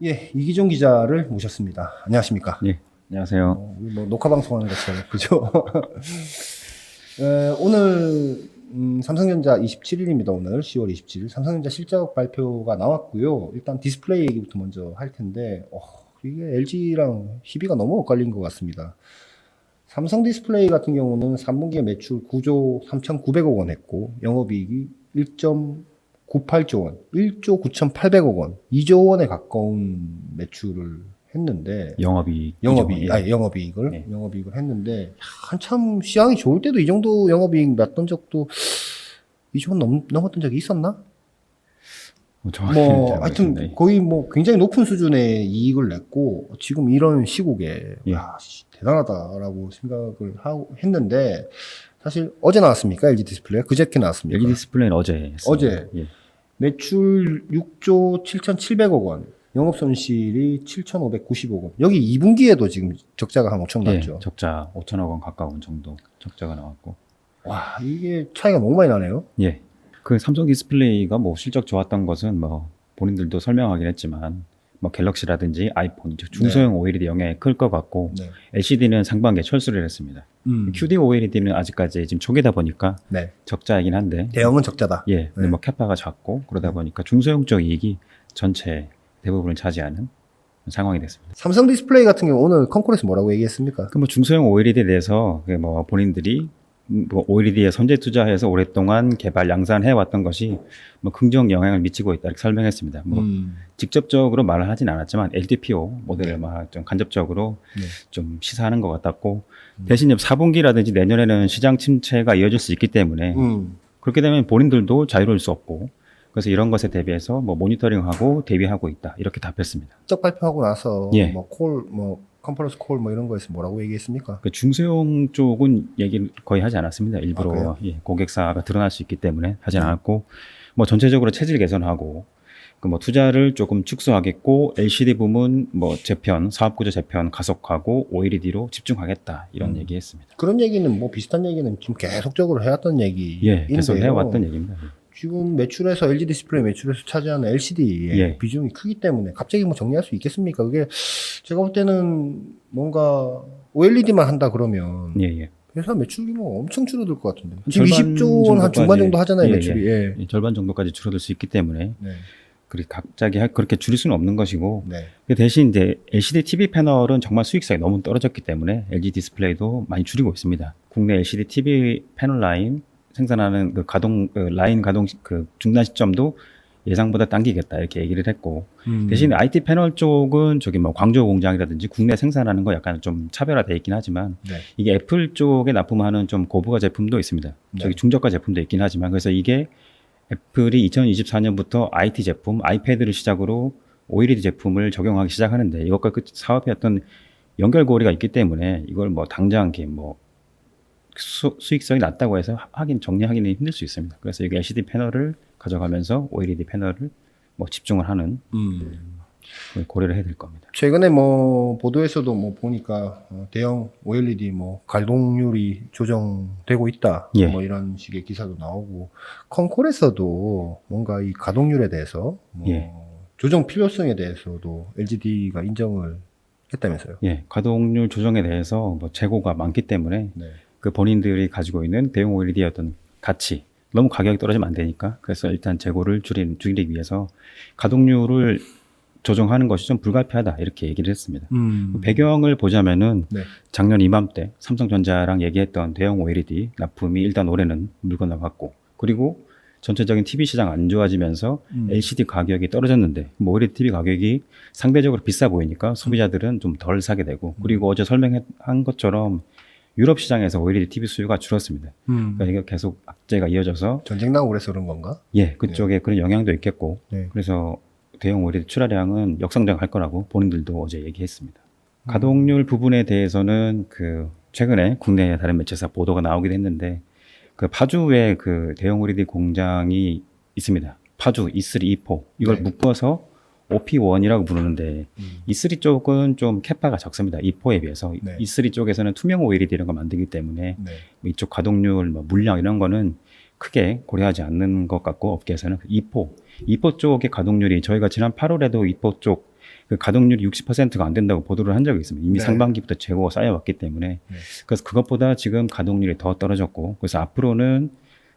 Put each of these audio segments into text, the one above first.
예, 이기종 기자를 모셨습니다. 안녕하십니까? 예, 안녕하세요. 뭐 녹화 방송하는 것처럼 그죠? 오늘 삼성전자 27일입니다. 오늘 10월 27일 삼성전자 실적 발표가 나왔고요. 일단 디스플레이 얘기부터 먼저 할 텐데 이게 LG랑 희비가 너무 엇갈린 것 같습니다. 삼성 디스플레이 같은 경우는 3분기에 매출 9조 3,900억 원 했고 영업이익이 1.98조 원, 1조 9,800억 원, 2조 원에 가까운 매출을 했는데 영업이익을 네. 했는데 한참 시장이 좋을 때도 이 정도 영업이익 났던 적도 2조 원 넘었던 적이 있었나? 정확히는 잘 하여튼 모르겠는데. 거의 굉장히 높은 수준의 이익을 냈고 지금 이런 시국에 예. 대단하다라고 생각을 했는데 사실 어제 나왔습니까? LG 디스플레이 그저께 나왔습니까? LG 디스플레이는 어제 했습니다. 어제. 예. 매출 6조 7,700억 원, 영업 손실이 7,590억 원. 여기 2분기에도 지금 적자가 한 5천 났죠. 예, 적자 5천억 원 가까운 정도 적자가 나왔고. 와, 이게 차이가 너무 많이 나네요. 예. 그 삼성 디스플레이가 뭐 실적 좋았던 것은 뭐 본인들도 설명하긴 했지만 뭐 갤럭시라든지 아이폰 중소형 OLED 영향이 클 것 같고 네. LCD는 상반기에 철수를 했습니다. QD OLED는 아직까지 지금 초기다 보니까 네. 적자이긴 한데 대형은 적자다. 예, 근데 네. 뭐 캐파가 작고 그러다 보니까 중소형 쪽 이익이 전체 대부분을 차지하는 상황이 됐습니다. 삼성 디스플레이 같은 경우 오늘 컨콜에서 뭐라고 얘기했습니까? 그 뭐 중소형 OLED에 대해서 그 뭐 본인들이 뭐 OLED에 선제 투자해서 오랫동안 개발 양산해 왔던 것이 뭐 긍정 영향을 미치고 있다 이렇게 설명했습니다. 뭐 직접적으로 말을 하진 않았지만 LTPO 모델을 막 좀 간접적으로 네. 좀 시사하는 것 같았고 대신 4분기라든지 내년에는 시장 침체가 이어질 수 있기 때문에 그렇게 되면 본인들도 자유로울 수 없고 그래서 이런 것에 대비해서 뭐 모니터링하고 대비하고 있다 이렇게 답했습니다. 실적 발표하고 나서 예. 컨퍼런스 콜 이런 거에서 뭐라고 얘기했습니까? 그 중소형 쪽은 얘기를 거의 하지 않았습니다. 일부러 그래요? 예, 고객사가 드러날 수 있기 때문에 하지 않았고 뭐 전체적으로 체질 개선하고 그 뭐 투자를 조금 축소하겠고 LCD 부문 뭐 재편 사업구조 재편 가속하고 OLED로 집중하겠다 이런 얘기했습니다. 그런 얘기는 비슷한 얘기는 지금 계속적으로 해왔던 얘기인데요. 예, 계속 해왔던 얘기입니다. 지금 매출에서 LG 디스플레이 매출에서 차지하는 LCD의 예. 비중이 크기 때문에 갑자기 정리할 수 있겠습니까? 그게 제가 볼 때는 뭔가 OLED만 한다 그러면 예, 예. 회사 매출 규모가 엄청 줄어들 것 같은데. 지금 절반 20조 원 한 중반 정도 하잖아요, 예, 매출이. 예. 예, 절반 정도까지 줄어들 수 있기 때문에 네. 갑자기 그렇게 줄일 수는 없는 것이고 네. 그 대신 이제 LCD TV 패널은 정말 수익성이 너무 떨어졌기 때문에 LG 디스플레이도 많이 줄이고 있습니다. 국내 LCD TV 패널 라인 생산하는 라인 가동 중단 시점도 예상보다 당기겠다 이렇게 얘기를 했고 대신 IT 패널 쪽은 저기 뭐 광저우 공장이라든지 국내 생산하는 거 약간 좀 차별화돼 있긴 하지만 네. 이게 애플 쪽에 납품하는 좀 고부가 제품도 있습니다. 네. 저기 중저가 제품도 있긴 하지만 그래서 이게 애플이 2024년부터 IT 제품, 아이패드를 시작으로 OLED 제품을 적용하기 시작하는데 이것과 그 사업의 어떤 연결고리가 있기 때문에 이걸 뭐 당장 이렇게 뭐 수익성이 낮다고 해서 정리하기는 힘들 수 있습니다. 그래서 이게 LCD 패널을 가져가면서 OLED 패널을 뭐 집중을 하는 고려를 해야 될 겁니다. 최근에 보도에서도 보니까 대형 OLED 가동률이 조정되고 있다. 예. 이런 식의 기사도 나오고 컨콜에서도 뭔가 이 가동률에 대해서 예. 조정 필요성에 대해서도 LGD가 인정을 했다면서요. 예, 가동률 조정에 대해서 뭐 재고가 많기 때문에 네. 그 본인들이 가지고 있는 대형 OLED의 어떤 가치 너무 가격이 떨어지면 안 되니까 그래서 일단 재고를 줄이기 위해서 가동률을 조정하는 것이 좀 불가피하다 이렇게 얘기를 했습니다. 배경을 보자면은 네. 작년 이맘때 삼성전자랑 얘기했던 대형 OLED 납품이 일단 올해는 물 건너갔고 그리고 전체적인 TV 시장 안 좋아지면서 LCD 가격이 떨어졌는데 OLED TV 가격이 상대적으로 비싸 보이니까 소비자들은 좀 덜 사게 되고 그리고 어제 설명한 것처럼 유럽 시장에서 OLED TV 수요가 줄었습니다. 그러니까 이게 계속 악재가 이어져서 전쟁 나고 그래서 그런 건가? 예, 그쪽에 그런 영향도 있겠고 네. 그래서 대형 OLED 출하량은 역성장할 거라고 본인들도 어제 얘기했습니다. 가동률 부분에 대해서는 최근에 국내 다른 매체사 보도가 나오기도 했는데 파주에 대형 OLED 공장이 있습니다. 파주 E3, E4 이걸 네. 묶어서 OP1이라고 부르는데 E3 쪽은 좀 캐파가 적습니다. E4에 비해서 네. E3 쪽에서는 투명 OLED 이런 거 만들기 때문에 네. 이쪽 가동률, 물량 이런 거는 크게 고려하지 않는 것 같고 업계에서는 E4 쪽의 가동률이 저희가 지난 8월에도 E4 쪽 그 가동률이 60%가 안 된다고 보도를 한 적이 있습니다. 이미 네. 상반기부터 재고가 쌓여왔기 때문에. 네. 그래서 그것보다 지금 가동률이 더 떨어졌고, 그래서 앞으로는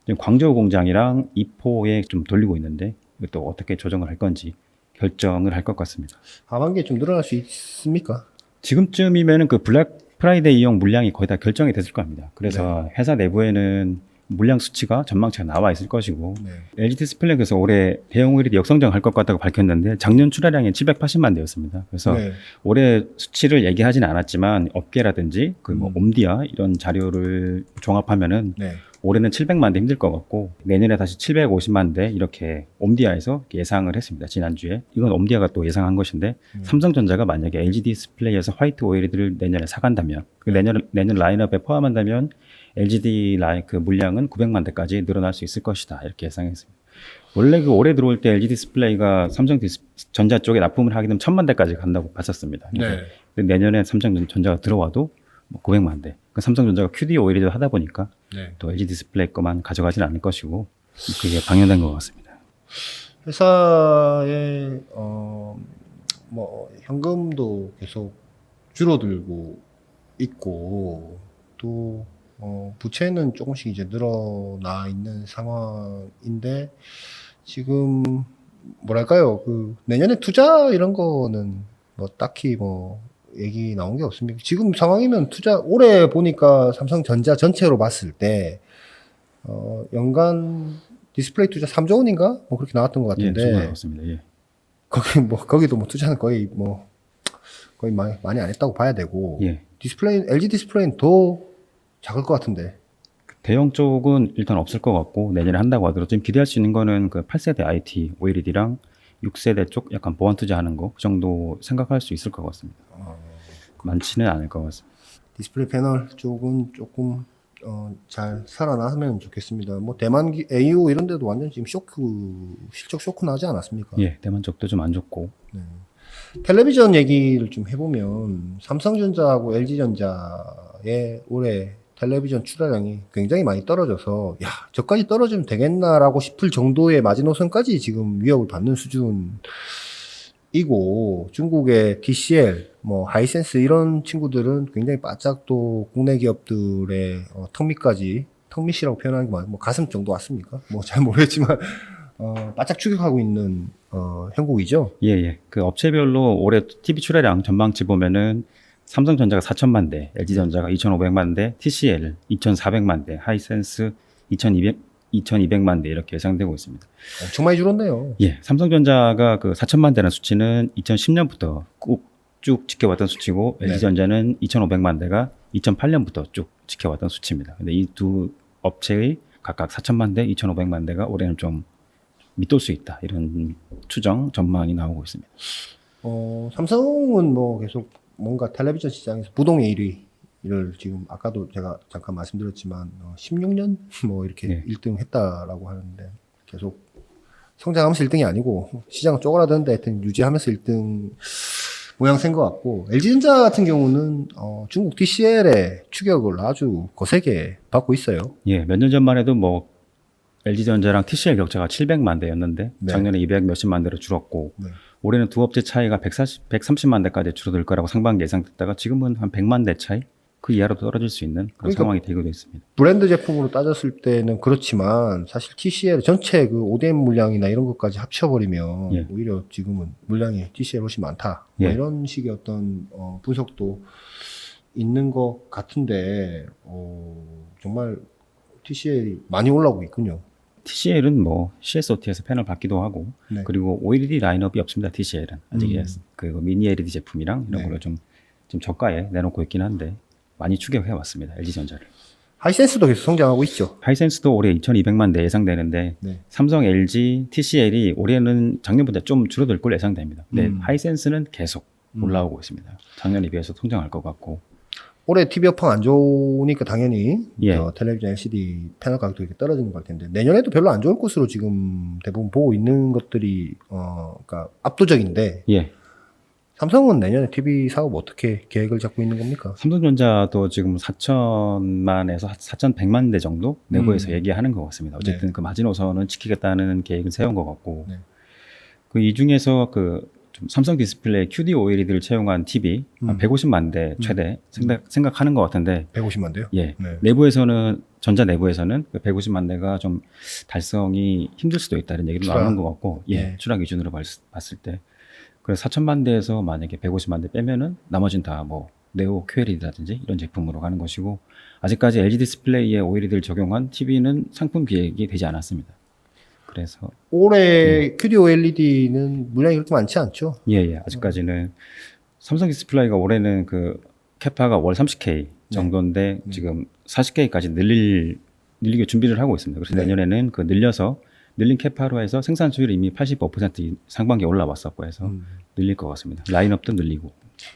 지금 광저우 공장이랑 이포에 좀 돌리고 있는데 이것도 어떻게 조정을 할 건지 결정을 할 것 같습니다. 하반기에 좀 늘어날 수 있습니까? 지금쯤이면은 그 블랙 프라이데이용 물량이 거의 다 결정이 됐을 겁니다. 그래서 회사 내부에는 물량 수치가 전망치가 나와 있을 것이고, 네. LG 디스플레이 그래서 올해 대형 OLED 역성장할 것 같다고 밝혔는데 작년 출하량이 780만 대였습니다. 그래서 네. 올해 수치를 얘기하지는 않았지만 업계라든지 그 뭐 음. 옴디아 이런 자료를 종합하면은 네. 올해는 700만 대 힘들 것 같고 내년에 다시 750만 대 이렇게 옴디아에서 예상을 했습니다. 지난주에. 이건 옴디아가 또 예상한 것인데 삼성전자가 만약에 LG 디스플레이에서 화이트 OLED를 내년에 사간다면 그 내년 라인업에 포함한다면 LGD 라인 그 물량은 900만 대까지 늘어날 수 있을 것이다. 이렇게 예상했습니다. 원래 그 올해 들어올 때 LG 디스플레이가 삼성전자 쪽에 납품을 하게 되면 1000만 대까지 간다고 봤었습니다. 네. 근데 내년에 삼성전자가 들어와도 뭐 900만 대. 그러니까 삼성전자가 QD OLED 하다 보니까 네. 또 LG 디스플레이 거만 가져가진 않을 것이고 그게 방영된 것 같습니다. 회사의 뭐 현금도 계속 줄어들고 있고 또 부채는 조금씩 이제 늘어나 있는 상황인데 지금 뭐랄까요 그 내년에 투자 이런 거는 뭐 딱히 뭐 얘기 나온 게 없습니다. 지금 상황이면 투자 올해 보니까 삼성전자 전체로 봤을 때 연간 디스플레이 투자 3조 원인가 뭐 그렇게 나왔던 것 예, 같은데 정말 나왔습니다. 예. 거기도 뭐 투자는 거의 많이 안 했다고 봐야 되고 예. LG 디스플레이는 더 작을 것 같은데. 대형 쪽은 일단 없을 것 같고 내년에 한다고 하더라도 지금 기대할 수 있는 거는 그 8세대 IT OLED랑 6세대 쪽 약간 보완 투자하는 거 그 정도 생각할 수 있을 것 같습니다. 많지는 않을 것 같습니다. 디스플레이 패널 쪽은 조금 잘 살아나면 좋겠습니다. 뭐 대만 AO 이런 데도 완전 지금 실적 쇼크 나지 않았습니까? 예, 대만 쪽도 좀 안 좋고. 텔레비전 얘기를 좀 해보면 삼성전자하고 LG전자의 올해 텔레비전 출하량이 굉장히 많이 떨어져서 야 저까지 떨어지면 되겠나라고 싶을 정도의 마지노선까지 지금 위협을 받는 수준이고 중국의 TCL, 뭐 하이센스 이런 친구들은 굉장히 바짝 또 국내 기업들의 턱밑이라고 표현하는 게 뭐 가슴 정도 왔습니까? 뭐 잘 모르겠지만 바짝 추격하고 있는 형국이죠. 예, 예. 그 업체별로 올해 TV 출하량 전망치 보면은 삼성전자가 4천만 대, LG전자가 2,500만 대, TCL 2,400만 대, 하이센스 2,200만 대 이렇게 예상되고 있습니다. 엄청 많이 줄었네요. 예, 삼성전자가 그 4천만 대라는 수치는 2010년부터 쭉 지켜왔던 수치고 네. LG전자는 2,500만 대가 2008년부터 쭉 지켜왔던 수치입니다. 근데 이 두 업체의 각각 4천만 대, 2,500만 대가 올해는 좀 밑돌 수 있다. 이런 추정, 전망이 나오고 있습니다. 삼성은 뭐 계속 뭔가 텔레비전 시장에서 부동의 1위를 지금 아까도 제가 잠깐 말씀드렸지만 16년 뭐 이렇게 네. 1등 했다라고 하는데 계속 성장하면서 1등이 아니고 시장은 쪼그라드는데 하여튼 유지하면서 1등 모양새인 것 같고 LG전자 같은 경우는 중국 TCL의 추격을 아주 거세게 받고 있어요. 예, 몇 년 전만 해도 뭐 LG전자랑 TCL 격차가 700만 대였는데 네. 작년에 200 몇십만 대로 줄었고 네. 올해는 두 업체 차이가 130만 대까지 줄어들 거라고 상반기 예상됐다가 지금은 한 100만 대 차이 그 이하로 떨어질 수 있는 그런 그러니까 상황이 되고 있습니다. 브랜드 제품으로 따졌을 때는 그렇지만 사실 TCL 전체 그 ODM 물량이나 이런 것까지 합쳐버리면 예. 오히려 지금은 물량이 TCL 훨씬 많다. 뭐 예. 이런 식의 어떤 분석도 있는 것 같은데 정말 TCL이 많이 올라오고 있군요. TCL은 뭐 CSOT에서 패널 받기도 하고 네. 그리고 OLED 라인업이 없습니다. TCL은 아직 음. 그 미니 LED 제품이랑 이런 네. 걸로 좀 저가에 내놓고 있긴 한데 많이 추격해 왔습니다. LG전자를. 하이센스도 계속 성장하고 있죠. 하이센스도 올해 2,200만 대 예상되는데 네. 삼성, LG, TCL이 올해는 작년보다 좀 줄어들 걸 예상됩니다. 근데 하이센스는 계속 올라오고 있습니다. 작년에 비해서 성장할 것 같고. 올해 TV 여팡 안 좋으니까 당연히 예. 텔레비전 LCD 패널 가격도 이렇게 떨어지는 걸 텐데 내년에도 별로 안 좋을 것으로 지금 대부분 보고 있는 것들이 그러니까 압도적인데 예. 삼성은 내년에 TV 사업 어떻게 계획을 잡고 있는 겁니까? 삼성전자도 지금 4천만에서 4,100만 대 정도 내부에서 얘기하는 것 같습니다. 어쨌든 네. 그 마지노선은 지키겠다는 계획을 세운 것 같고 네. 그 이 중에서 그 좀 삼성 디스플레이 QD OLED를 채용한 TV 한 150만 대 최대 생각하는 것 같은데 150만 대요? 예. 네. 내부에서는 전자 내부에서는 그 150만 대가 좀 달성이 힘들 수도 있다는 얘기를 추락. 나오는 것 같고 예. 네. 추락 기준으로 봤을 때 그래서 4천만 대에서 만약에 150만 대 빼면은 나머지는 다 뭐 네오 QLED라든지 이런 제품으로 가는 것이고 아직까지 LG 디스플레이에 OLED를 적용한 TV는 상품 기획이 되지 않았습니다. 그래서 올해 QD OLED는 물량이 그렇게 많지 않죠? 예, 아직까지는 삼성 디스플레이가 올해는 그 캐파가 월 30K 정도인데 지금 40K까지 늘리게 준비를 하고 있습니다. 그래서 내년에는 그 늘린 캐파로 해서 생산 수율이 이미 85% 상반기에 올라왔었고 해서 늘릴 것 같습니다. 라인업도 늘리고.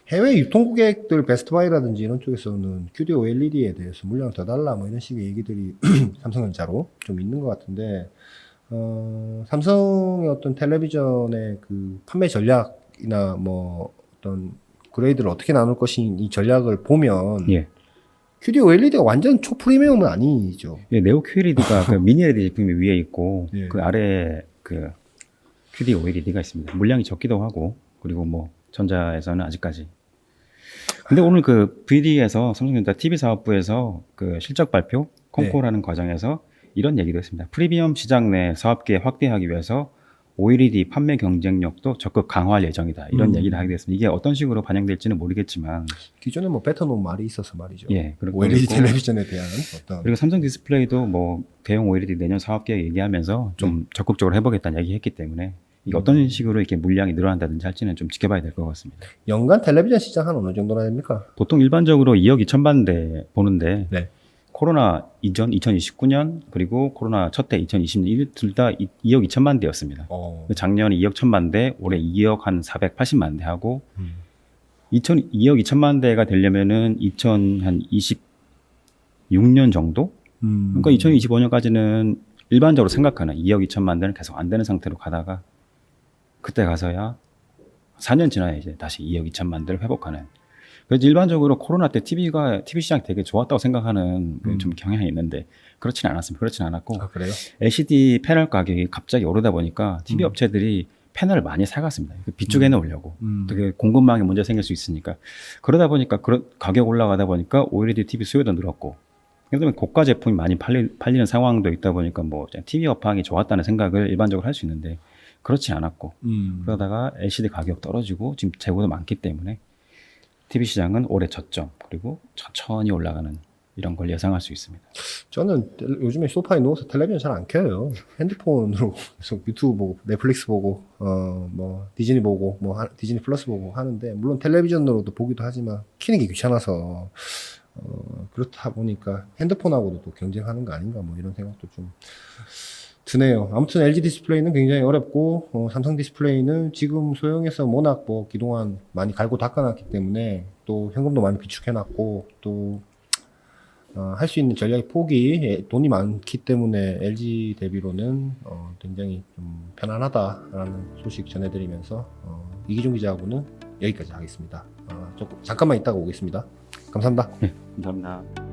해외 유통고객들 베스트바이라든지 이런 쪽에서는 QD OLED에 대해서 물량 더 달라 뭐 이런 식의 얘기들이 삼성전자로 좀 있는 것 같은데 삼성의 어떤 텔레비전의 그 판매 전략이나 뭐 어떤 그레이드를 어떻게 나눌 것인 이 전략을 보면 예. QD OLED가 완전 초프리미엄은 아니죠. 예, 네오 QLED가 그 미니 LED 제품이 위에 있고 예. 그 아래에 그 QD OLED가 있습니다. 물량이 적기도 하고 그리고 뭐 전자에서는 아직까지. 근데 오늘 그 VD에서 삼성전자 TV 사업부에서 그 실적 발표 콩코라는 과정에서 이런 얘기도 했습니다. 프리미엄 시장 내 사업계 확대하기 위해서 OLED 판매 경쟁력도 적극 강화할 예정이다. 이런 얘기를 하게 됐습니다. 이게 어떤 식으로 반영될지는 모르겠지만 기존에 뭐 뱉어놓은 말이 있어서 말이죠. 예, 그렇고 OLED 텔레비전에 대한 어떤 그리고 삼성 디스플레이도 뭐 대형 OLED 내년 사업 계획 얘기하면서 좀 적극적으로 해보겠다는 얘기했기 때문에 이게 어떤 식으로 이렇게 물량이 늘어난다든지 할지는 좀 지켜봐야 될 것 같습니다. 연간 텔레비전 시장 한 어느 정도나 됩니까? 보통 일반적으로 2억 2천만 대 보는데 네. 코로나 이전 2029년 그리고 코로나 첫 해 2020년 둘 다 2억 2천만 대였습니다. 작년에 2억 1천만 대, 올해 2억 한 480만 대 하고 2억 2천만 대가 되려면은 2026년 정도? 그러니까 2025년까지는 일반적으로 생각하는 2억 2천만 대는 계속 안 되는 상태로 가다가 그때 가서야 4년 지나야 이제 다시 2억 2천만 대를 회복하는. 그래서 일반적으로 코로나 때 TV 시장이 되게 좋았다고 생각하는 좀 경향이 있는데 그렇지는 않았습니다. 그렇지는 않았고 아, 그래요? LCD 패널 가격이 갑자기 오르다 보니까 TV 업체들이 패널을 많이 사갔습니다. 비축해 놓으려고. 되게 공급망에 문제 생길 수 있으니까. 그러다 보니까 가격 올라가다 보니까 OLED TV 수요도 늘었고 그다음에 고가 제품이 많이 팔리는 상황도 있다 보니까 뭐 TV 업황이 좋았다는 생각을 일반적으로 할 수 있는데 그렇지 않았고 그러다가 LCD 가격 떨어지고 지금 재고도 많기 때문에 TV 시장은 올해 저점 그리고 천천히 올라가는 이런 걸 예상할 수 있습니다. 저는 요즘에 소파에 누워서 텔레비전 잘 안 켜요. 핸드폰으로 계속 유튜브 보고 넷플릭스 보고 뭐 디즈니 보고 뭐 디즈니 플러스 보고 하는데 물론 텔레비전으로도 보기도 하지만 키는 게 귀찮아서 그렇다 보니까 핸드폰하고도 또 경쟁하는 거 아닌가 뭐 이런 생각도 좀 드네요. 아무튼 LG 디스플레이는 굉장히 어렵고 삼성 디스플레이는 지금 소형에서 워낙 뭐 그동안 많이 갈고 닦아놨기 때문에 또 현금도 많이 비축해놨고 또 할 수 있는 전략의 폭이 돈이 많기 때문에 LG 대비로는 굉장히 좀 편안하다라는 소식 전해드리면서 이기종 기자하고는 여기까지 하겠습니다. 잠깐만 있다가 오겠습니다. 감사합니다. 네, 감사합니다.